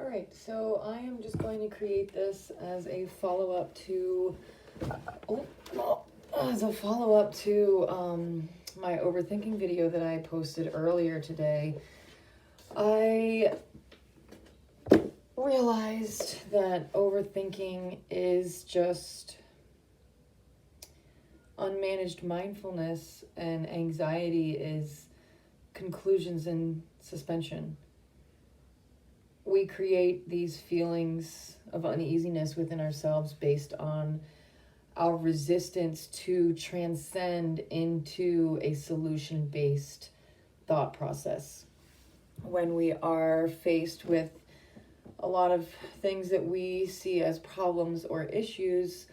All right, so I am just going to create this as a follow-up to, my overthinking video that I posted earlier today. I realized that overthinking is just unmanaged mindfulness, and anxiety is conclusions in suspension. We create these feelings of uneasiness within ourselves based on our resistance to transcend into a solution-based thought process. When we are faced with a lot of things that we see as problems or issues,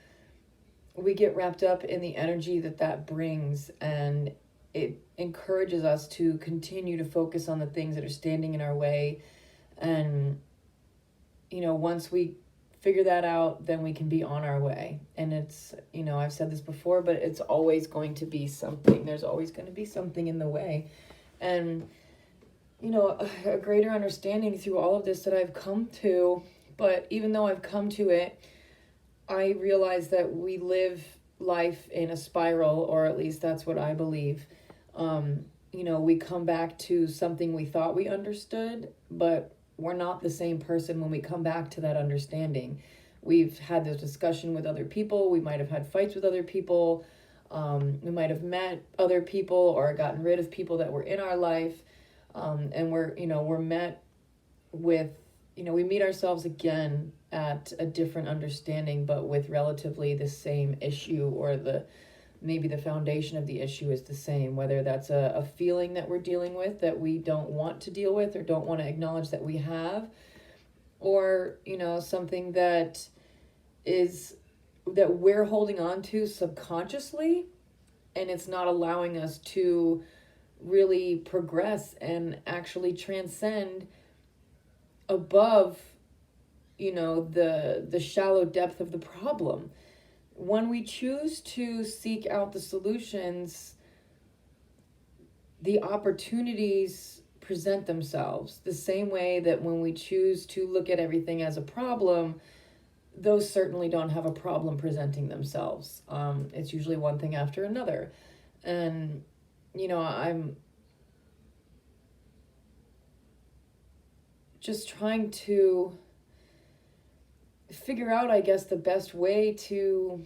we get wrapped up in the energy that brings, and it encourages us to continue to focus on the things that are standing in our way. And, once we figure that out, then we can be on our way. And it's, I've said this before, but it's always going to be something. There's always going to be something in the way. And, a greater understanding through all of this that I've come to, but even though I've come to it, I realize that we live life in a spiral, or at least that's what I believe. We come back to something we thought we understood, but we're not the same person when we come back to that understanding. We've had this discussion with other people. We might have had fights with other people. We might have met other people or gotten rid of people that were in our life. And we're met with, we meet ourselves again at a different understanding, but with relatively the same issue, or maybe the foundation of the issue is the same, whether that's a feeling that we're dealing with that we don't want to deal with or don't want to acknowledge that we have, or, something that we're holding on to subconsciously, and it's not allowing us to really progress and actually transcend above, the shallow depth of the problem. When we choose to seek out the solutions, the opportunities present themselves the same way that when we choose to look at everything as a problem, those certainly don't have a problem presenting themselves. It's usually one thing after another. And, I'm just trying to figure out, I guess, the best way to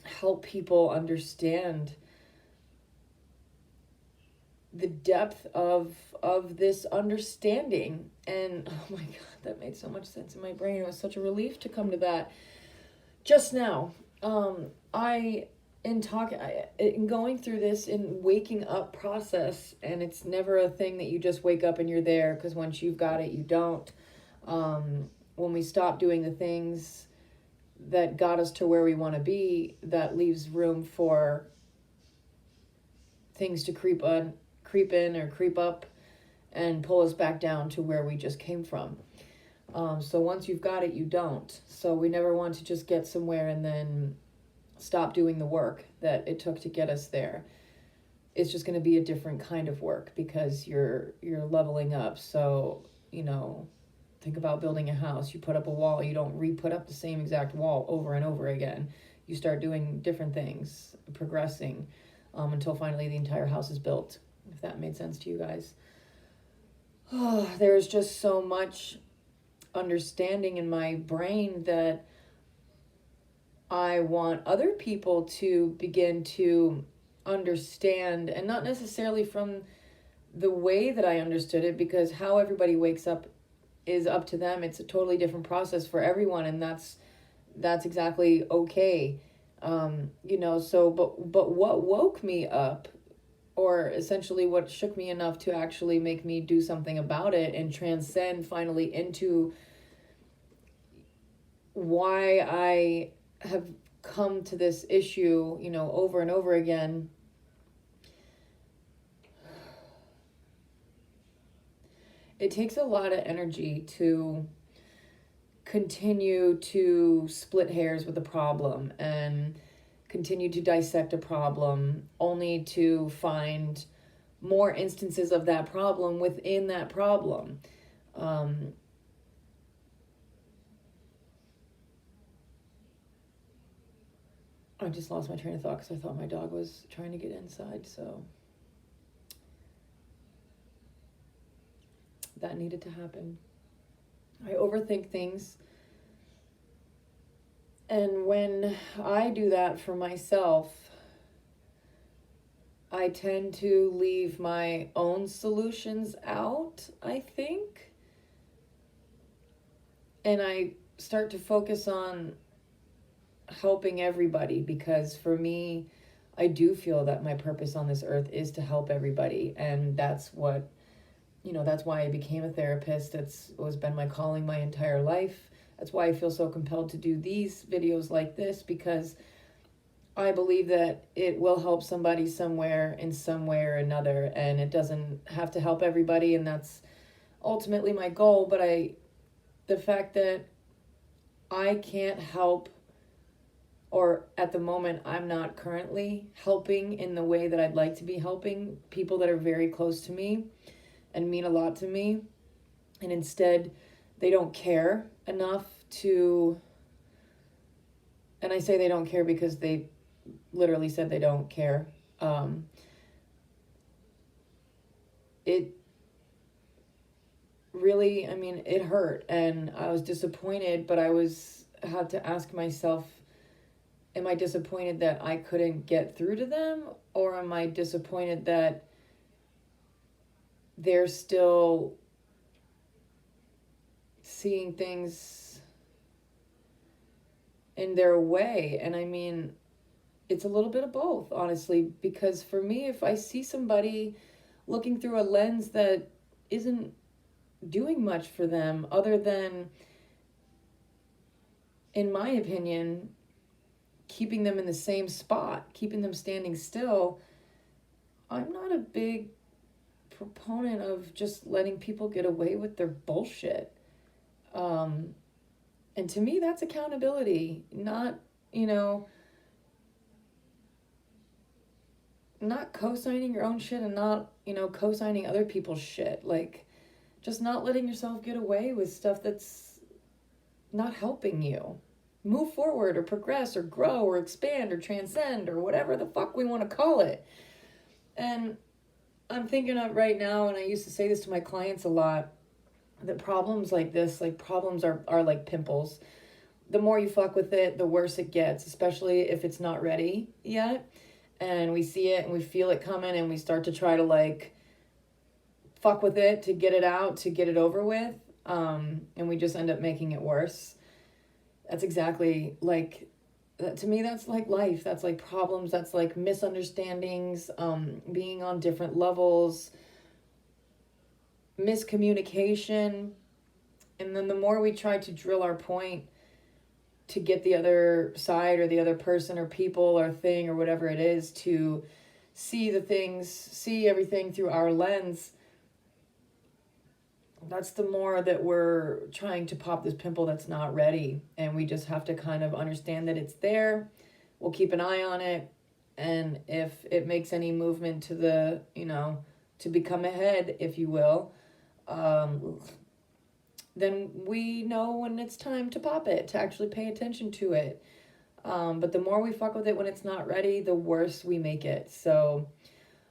help people understand the depth of this understanding. And oh my God, that made so much sense in my brain. It was such a relief to come to that just now. In going through this in waking up process, and it's never a thing that you just wake up and you're there, because once you've got it, you don't. When we stop doing the things that got us to where we want to be, that leaves room for things to creep in or creep up and pull us back down to where we just came from. So once you've got it, you don't. So we never want to just get somewhere and then stop doing the work that it took to get us there. It's just going to be a different kind of work because you're leveling up. So, think about building a house. You put up a wall. You don't re-put up the same exact wall over and over again. You start doing different things, progressing, until finally the entire house is built, if that made sense to you guys. There's just so much understanding in my brain that I want other people to begin to understand, and not necessarily from the way that I understood it, because how everybody wakes up is up to them. It's a totally different process for everyone, and that's exactly okay. But what woke me up, or essentially what shook me enough to actually make me do something about it and transcend finally into why I have come to this issue, over and over again. It takes a lot of energy to continue to split hairs with a problem and continue to dissect a problem, only to find more instances of that problem within that problem. I just lost my train of thought because I thought my dog was trying to get inside, so that needed to happen. I overthink things, and when I do that for myself, I tend to leave my own solutions out, I think. And I start to focus on helping everybody, because for me, I do feel that my purpose on this earth is to help everybody. And that's what, that's why I became a therapist. It's always been my calling my entire life. That's why I feel so compelled to do these videos like this, because I believe that it will help somebody somewhere in some way or another, and it doesn't have to help everybody, and that's ultimately my goal. But the fact that I can't help, or at the moment I'm not currently helping in the way that I'd like to be helping people that are very close to me and mean a lot to me, and instead they don't care enough to, and I say they don't care because they literally said they don't care. It really, it hurt, and I was disappointed, but had to ask myself, am I disappointed that I couldn't get through to them, or am I disappointed that they're still seeing things in their way? And it's a little bit of both, honestly, because for me, if I see somebody looking through a lens that isn't doing much for them other than, in my opinion, keeping them in the same spot, keeping them standing still, I'm not a big proponent of just letting people get away with their bullshit. And to me, that's accountability, not co-signing your own shit and not, co-signing other people's shit. Like, just not letting yourself get away with stuff that's not helping you move forward or progress or grow or expand or transcend or whatever the fuck we want to call it. And I'm thinking of right now, and I used to say this to my clients a lot, that problems like this, like problems are like pimples. The more you fuck with it, the worse it gets, especially if it's not ready yet. And we see it and we feel it coming, and we start to try to like fuck with it to get it out, to get it over with. And we just end up making it worse. That's exactly like, to me, that's like life. That's like problems. That's like misunderstandings, being on different levels, miscommunication. And then the more we try to drill our point to get the other side or the other person or people or thing or whatever it is to see everything through our lens, that's the more that we're trying to pop this pimple that's not ready. And we just have to kind of understand that it's there. We'll keep an eye on it. And if it makes any movement to to become a head, if you will, then we know when it's time to pop it, to actually pay attention to it. But the more we fuck with it when it's not ready, the worse we make it. So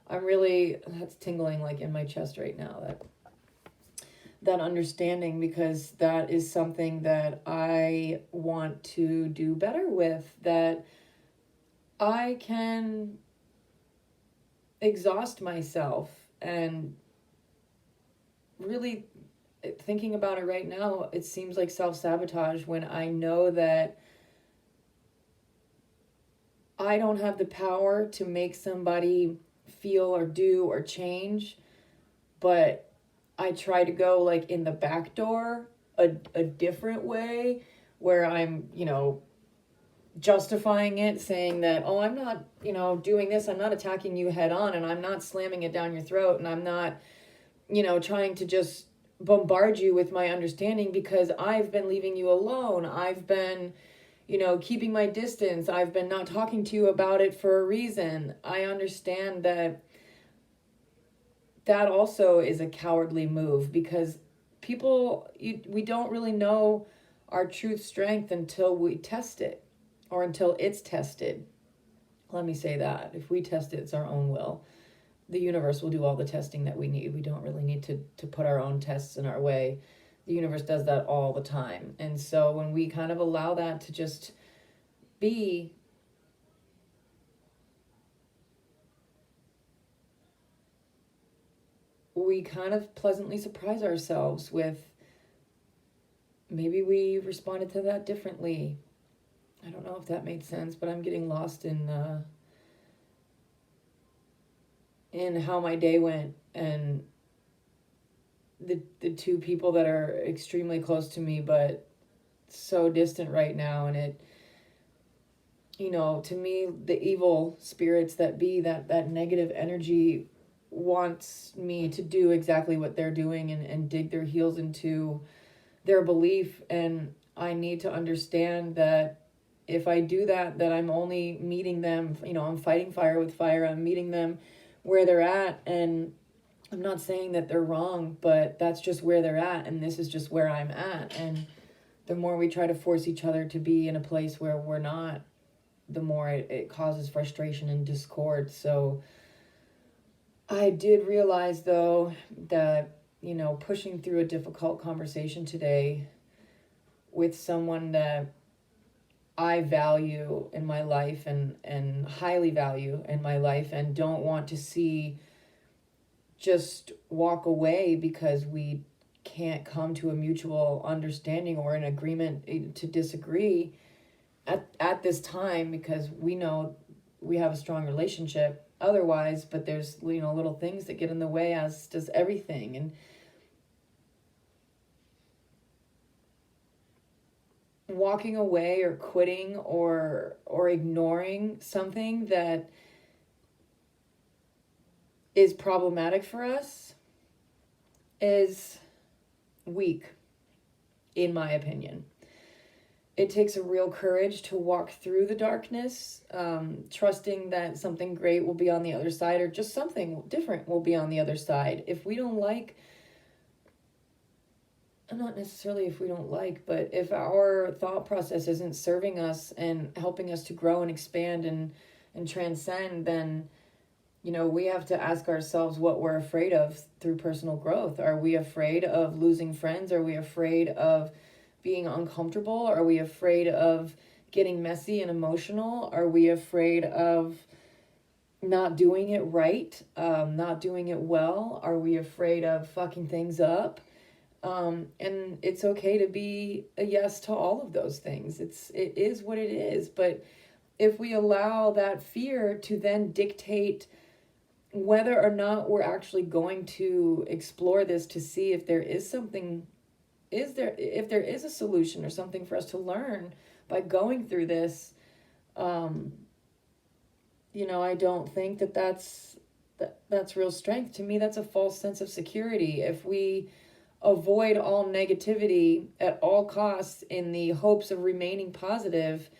that's tingling like in my chest right now, that understanding, because that is something that I want to do better with, that I can exhaust myself. And really thinking about it right now, it seems like self-sabotage when I know that I don't have the power to make somebody feel or do or change, but I try to go like in the back door, a different way, where I'm, justifying it, saying that, oh, I'm not, doing this, I'm not attacking you head on, and I'm not slamming it down your throat, and I'm not, trying to just bombard you with my understanding, because I've been leaving you alone. I've been, keeping my distance. I've been not talking to you about it for a reason. I understand that also is a cowardly move, because we don't really know our truth strength until we test it, or until it's tested. Let me say that. If we test it, it's our own will. The universe will do all the testing that we need. We don't really need to put our own tests in our way. The universe does that all the time. And so when we kind of allow that to just be, we kind of pleasantly surprise ourselves with, maybe we responded to that differently. I don't know if that made sense, but I'm getting lost in how my day went, and the two people that are extremely close to me but so distant right now. And it, to me, the evil spirits that be, that negative energy wants me to do exactly what they're doing, and dig their heels into their belief. And I need to understand that if I do that, that I'm only meeting them, I'm fighting fire with fire. I'm meeting them where they're at. And I'm not saying that they're wrong, but that's just where they're at. And this is just where I'm at. And the more we try to force each other to be in a place where we're not, the more it causes frustration and discord. So I did realize, though, that, pushing through a difficult conversation today with someone that I value in my life, and highly value in my life, and don't want to see just walk away because we can't come to a mutual understanding or an agreement to disagree at this time, because we know we have a strong relationship otherwise, but there's, little things that get in the way, as does everything. And walking away or quitting or ignoring something that is problematic for us is weak, in my opinion. It takes a real courage to walk through the darkness, trusting that something great will be on the other side, or just something different will be on the other side. If we don't like, not necessarily if we don't like, but if our thought process isn't serving us and helping us to grow and expand and transcend, then, we have to ask ourselves what we're afraid of through personal growth. Are we afraid of losing friends? Are we afraid of being uncomfortable? Are we afraid of getting messy and emotional? Are we afraid of not doing it right, not doing it well? Are we afraid of fucking things up? And it's okay to be a yes to all of those things. It is what it is. But if we allow that fear to then dictate whether or not we're actually going to explore this to see if there is something, if there is a solution or something for us to learn by going through this, I don't think that's real strength. To me, that's a false sense of security. If we avoid all negativity at all costs in the hopes of remaining positive,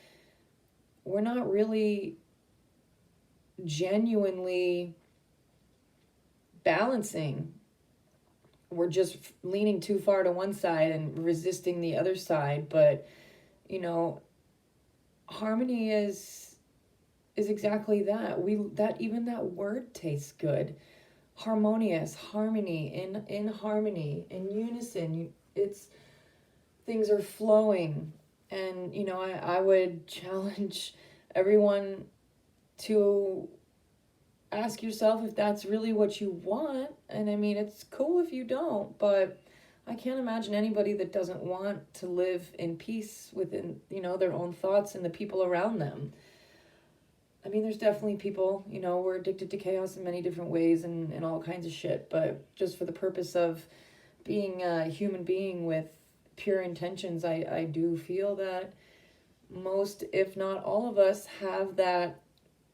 we're not really genuinely balancing. We're just leaning too far to one side and resisting the other side. But, harmony is exactly that. Even that word tastes good. Harmonious, harmony, in harmony, in unison. It's, things are flowing. And, I would challenge everyone to ask yourself if that's really what you want. And I mean, it's cool if you don't, but I can't imagine anybody that doesn't want to live in peace within, their own thoughts and the people around them. I mean, there's definitely people, we're addicted to chaos in many different ways and all kinds of shit, but just for the purpose of being a human being with pure intentions, I do feel that most, if not all of us, have that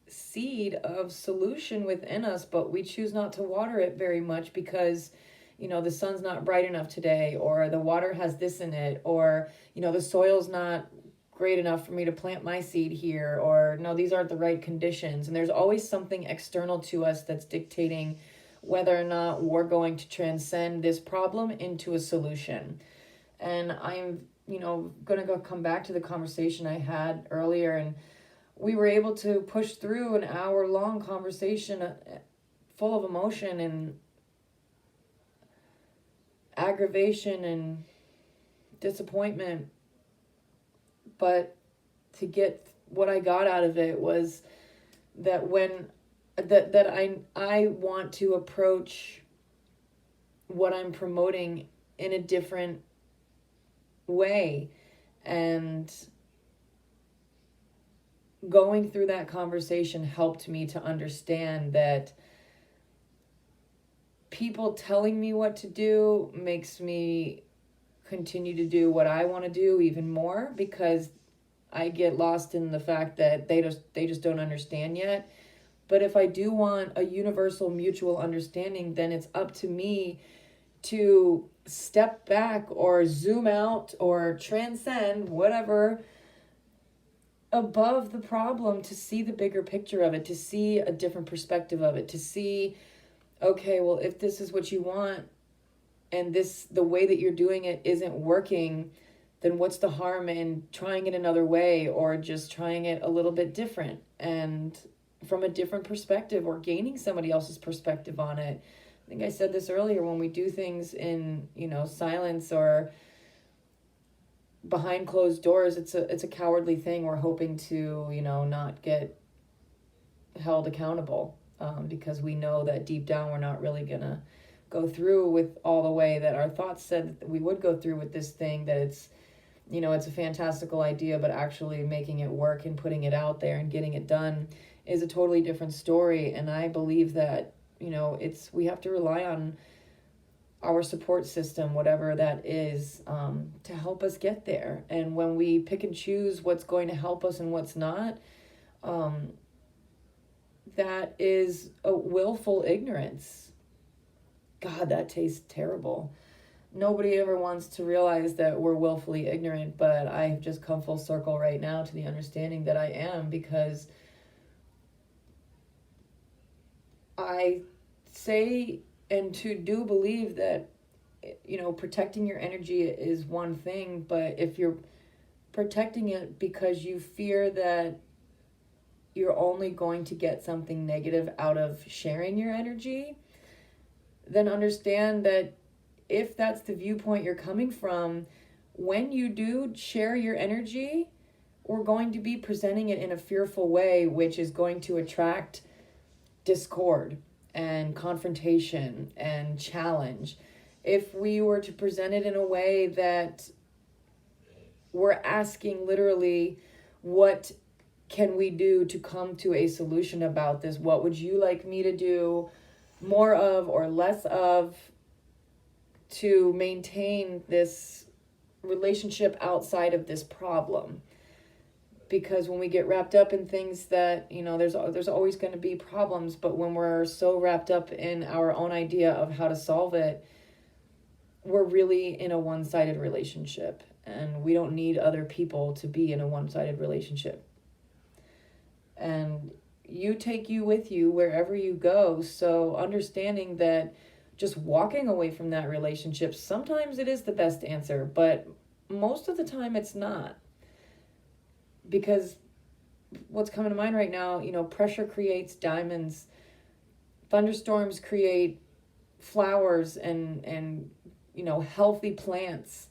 seed of solution within us, but we choose not to water it very much because, the sun's not bright enough today, or the water has this in it, or, the soil's not great enough for me to plant my seed here, or no, these aren't the right conditions. And there's always something external to us that's dictating whether or not we're going to transcend this problem into a solution. And I'm, going to come back to the conversation I had earlier, and we were able to push through an hour-long conversation full of emotion and aggravation and disappointment. But to get what I got out of it was that I want to approach what I'm promoting in a different way. And going through that conversation helped me to understand that people telling me what to do makes me continue to do what I want to do even more, because I get lost in the fact that they just don't understand yet. But if I do want a universal mutual understanding, then it's up to me to step back or zoom out or transcend whatever above the problem, to see the bigger picture of it, to see a different perspective of it, to see, okay, well, if this is what you want and the way that you're doing it isn't working, then what's the harm in trying it another way, or just trying it a little bit different and from a different perspective, or gaining somebody else's perspective on it. I think I said this earlier, when we do things in, silence or behind closed doors, it's a cowardly thing. We're hoping to, not get held accountable, because we know that deep down we're not really gonna go through with all the way that our thoughts said that we would go through with this thing, that it's a fantastical idea, but actually making it work and putting it out there and getting it done is a totally different story. And I believe that, we have to rely on our support system, whatever that is, to help us get there. And when we pick and choose what's going to help us and what's not, that is a willful ignorance. God, that tastes terrible. Nobody ever wants to realize that we're willfully ignorant, but I have just come full circle right now to the understanding that I am, because I say and do believe that, protecting your energy is one thing, but if you're protecting it because you fear that you're only going to get something negative out of sharing your energy, then understand that if that's the viewpoint you're coming from, when you do share your energy, we're going to be presenting it in a fearful way, which is going to attract discord and confrontation and challenge. If we were to present it in a way that we're asking literally, what can we do to come to a solution about this? What would you like me to do more of or less of to maintain this relationship outside of this problem? Because when we get wrapped up in things that, there's always going to be problems, but when we're so wrapped up in our own idea of how to solve it, we're really in a one-sided relationship, and we don't need other people to be in a one-sided relationship. And you take you with you wherever you go. So understanding that just walking away from that relationship, sometimes it is the best answer, but most of the time it's not. Because what's coming to mind right now, pressure creates diamonds. Thunderstorms create flowers and healthy plants.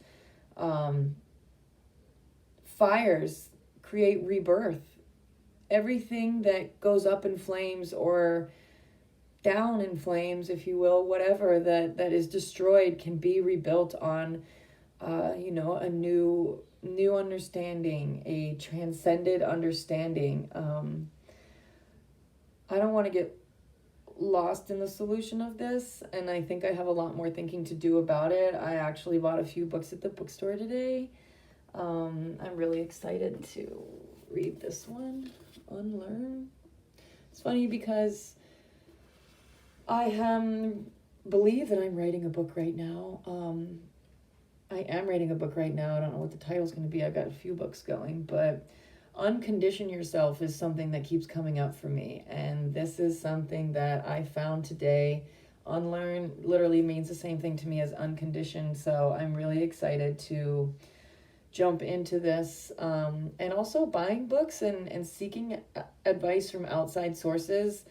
Fires create rebirth. Everything that goes up in flames or down in flames, if you will, whatever that is destroyed can be rebuilt on, a new understanding, a transcended understanding. I don't want to get lost in the solution of this, and I think I have a lot more thinking to do about it. I actually bought a few books at the bookstore today. I'm really excited to read this one, Unlearn. It's funny because I believe that I'm writing a book right now. I am writing a book right now. I don't know what the title's going to be. I've got a few books going, but uncondition yourself is something that keeps coming up for me. And this is something that I found today. Unlearn literally means the same thing to me as unconditioned. So I'm really excited to jump into this. And also buying books and seeking advice from outside sources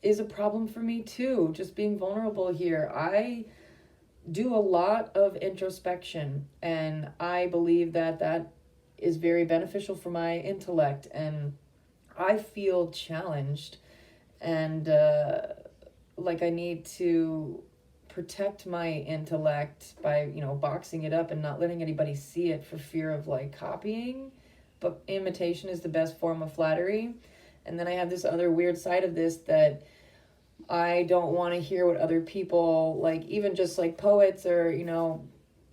is a problem for me too. Just being vulnerable here. I do a lot of introspection, and I believe that that is very beneficial for my intellect, and I feel challenged and like I need to protect my intellect by, boxing it up and not letting anybody see it for fear of like copying. But imitation is the best form of flattery. And then I have this other weird side of this that I don't want to hear what other people, like even just like poets or,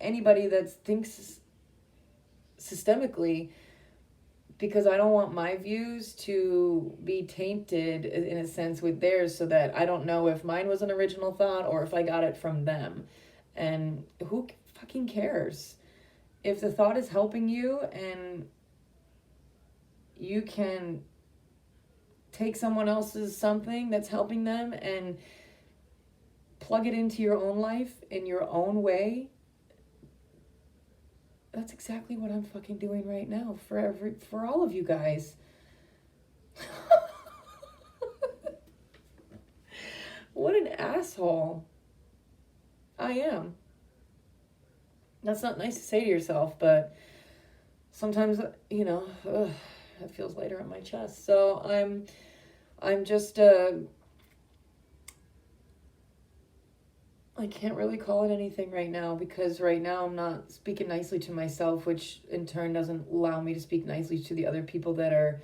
anybody that thinks systemically, because I don't want my views to be tainted in a sense with theirs, so that I don't know if mine was an original thought or if I got it from them. And who fucking cares? If the thought is helping you and you can take someone else's something that's helping them and plug it into your own life in your own way, that's exactly what I'm fucking doing right now for all of you guys. What an asshole. I am. That's not nice to say to yourself, but sometimes, it feels lighter on my chest. So I'm just, I can't really call it anything right now, because right now I'm not speaking nicely to myself, which in turn doesn't allow me to speak nicely to the other people that are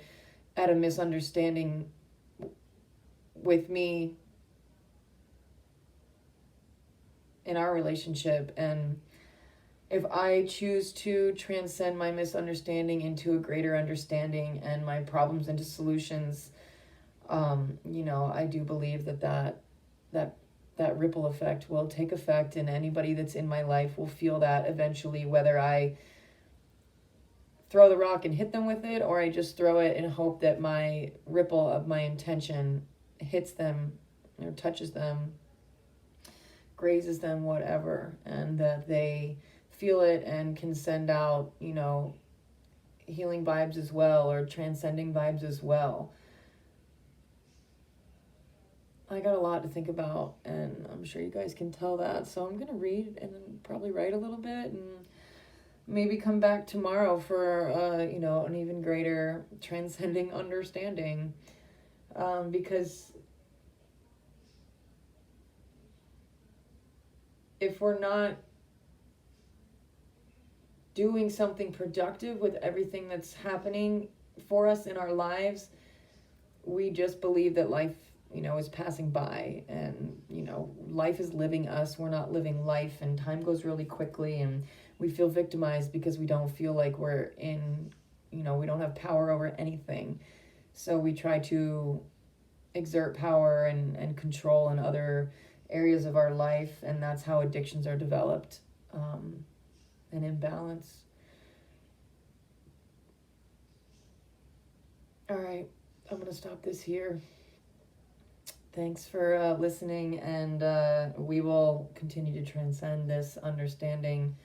at a misunderstanding with me in our relationship. And if I choose to transcend my misunderstanding into a greater understanding and my problems into solutions, I do believe that ripple effect will take effect, and anybody that's in my life will feel that eventually, whether I throw the rock and hit them with it, or I just throw it and hope that my ripple of my intention hits them or touches them, grazes them, whatever, and that they feel it and can send out, healing vibes as well, or transcending vibes as well. I got a lot to think about, and I'm sure you guys can tell that. So I'm going to read and then probably write a little bit, and maybe come back tomorrow for, an even greater transcending understanding. Because if we're not doing something productive with everything that's happening for us in our lives, we just believe that life, is passing by, and, life is living us. We're not living life, and time goes really quickly, and we feel victimized because we don't feel like we're in, we don't have power over anything. So we try to exert power and control in other areas of our life, and that's how addictions are developed, an imbalance. All right, I'm going to stop this here. Thanks for listening, and we will continue to transcend this understanding.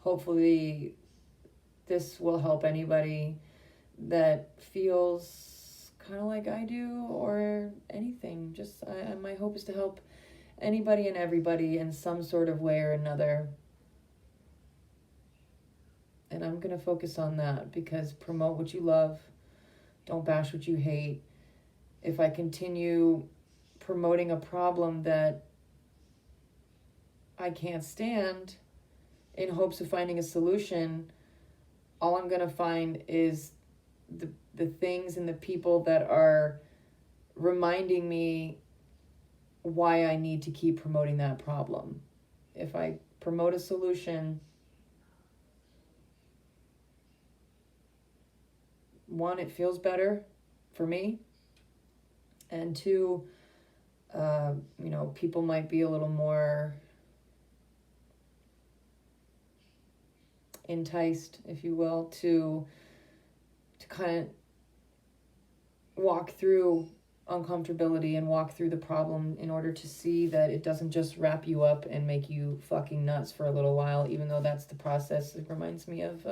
Hopefully this will help anybody that feels kind of like I do, or anything. Just my hope is to help anybody and everybody in some sort of way or another. And I'm going to focus on that, because promote what you love. Don't bash what you hate. If I continue promoting a problem that I can't stand in hopes of finding a solution, all I'm going to find is the things and the people that are reminding me why I need to keep promoting that problem. If I promote a solution, one, it feels better for me, and two, people might be a little more enticed, if you will, to kind of walk through uncomfortability and walk through the problem in order to see that it doesn't just wrap you up and make you fucking nuts for a little while, even though that's the process. It reminds me of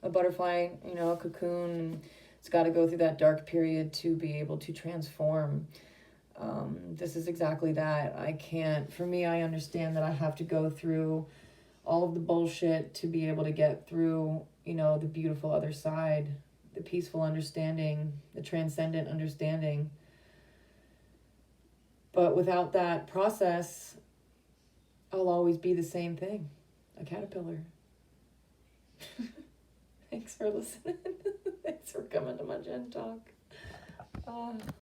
a butterfly, you know, a cocoon, and it's got to go through that dark period to be able to transform. This is exactly that. For me, I understand that I have to go through all of the bullshit to be able to get through, you know, the beautiful other side, the peaceful understanding, the transcendent understanding. But without that process, I'll always be the same thing, a caterpillar. Thanks for listening. Thanks for coming to my Gen Talk.